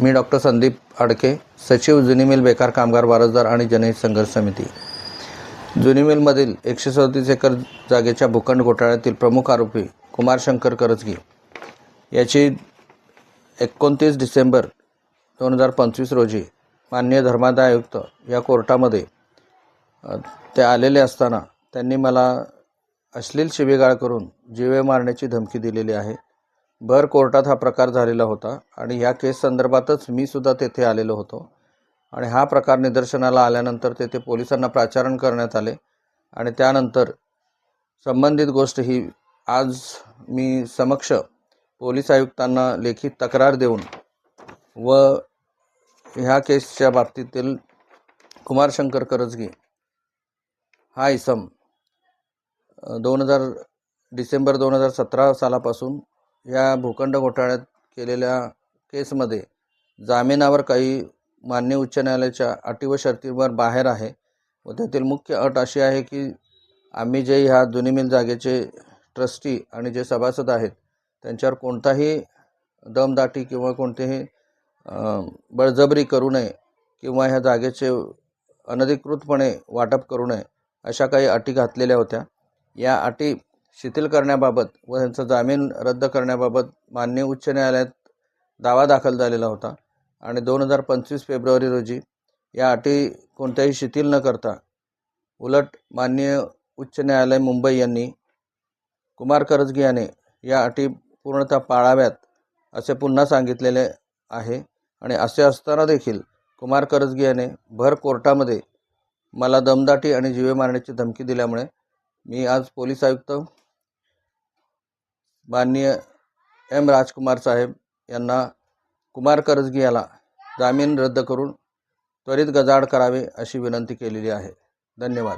मी doctor Sandeep Adke, सचिव जुनी mill बेकार कामगार वारसदार आणि जनहित संघर्ष समिती. जुनी मिलमधील 137 एकर जागेच्या भूखंड घोटाळ्यातील प्रमुख आरोपी कुमार शंकर करजगी याची 29 डिसेंबर 2025 रोजी माननीय धर्मादाय आयुक्त या कोर्टामध्ये ते आलेले असताना त्यांनी मला अश्लील शिवीगाळ करून जीवे मारण्याची धमकी दिलेली आहे. भर कोर्टात हा प्रकार झालेला होता आणि ह्या केस संदर्भातच मी सुद्धा तेथे आलेलो होतो आणि हा प्रकार निदर्शनाला आल्यानंतर तेथे पोलिसांना प्राचारण करण्यात आले आणि त्यानंतर संबंधित गोष्ट ही आज मी समक्ष पोलीस आयुक्तांना लेखी तक्रार देऊन व ह्या केसच्या बाबतीतील कुमार शंकर करजगी हा इसम डिसेंबर 2017 सालापासून या भूखंड घोटाळ्यात केलेल्या केसमध्ये जामिनावर काही मान्य उच्च न्यायालयाच्या अटी व शर्तींवर बाहेर आहे व त्यातील मुख्य अट अशी आहे की आम्ही जे ह्या जुनी मिल जागेचे ट्रस्टी आणि जे सभासद आहेत त्यांच्यावर कोणताही दमदाटी किंवा कोणतेही बळजबरी करू नये किंवा ह्या जागेचे अनधिकृतपणे वाटप करू नये अशा काही अटी घातलेल्या होत्या. या अटी शिथिल करण्याबाबत व त्यांचा जामीन रद्द करण्याबाबत मान्य उच्च न्यायालयात दावा दाखल झालेला होता आणि 2025 फेब्रुवारी रोजी या अटी कोणत्याही शिथिल न करता उलट मान्य उच्च न्यायालय मुंबई यांनी कुमार करजगी याने या अटी पूर्णतः पाळाव्यात असे पुन्हा सांगितलेले आहे आणि असे असताना देखील कुमार करजगी याने भर कोर्टामध्ये मला दमदाटी आणि जीवे मारण्याची धमकी दिल्यामुळे मी आज पोलीस आयुक्त माननीय एम राजकुमार साहेब यांना कुमार करजगी याला जामीन रद्द करून त्वरित गजाआड करावे अशी विनंती केलेली आहे. धन्यवाद.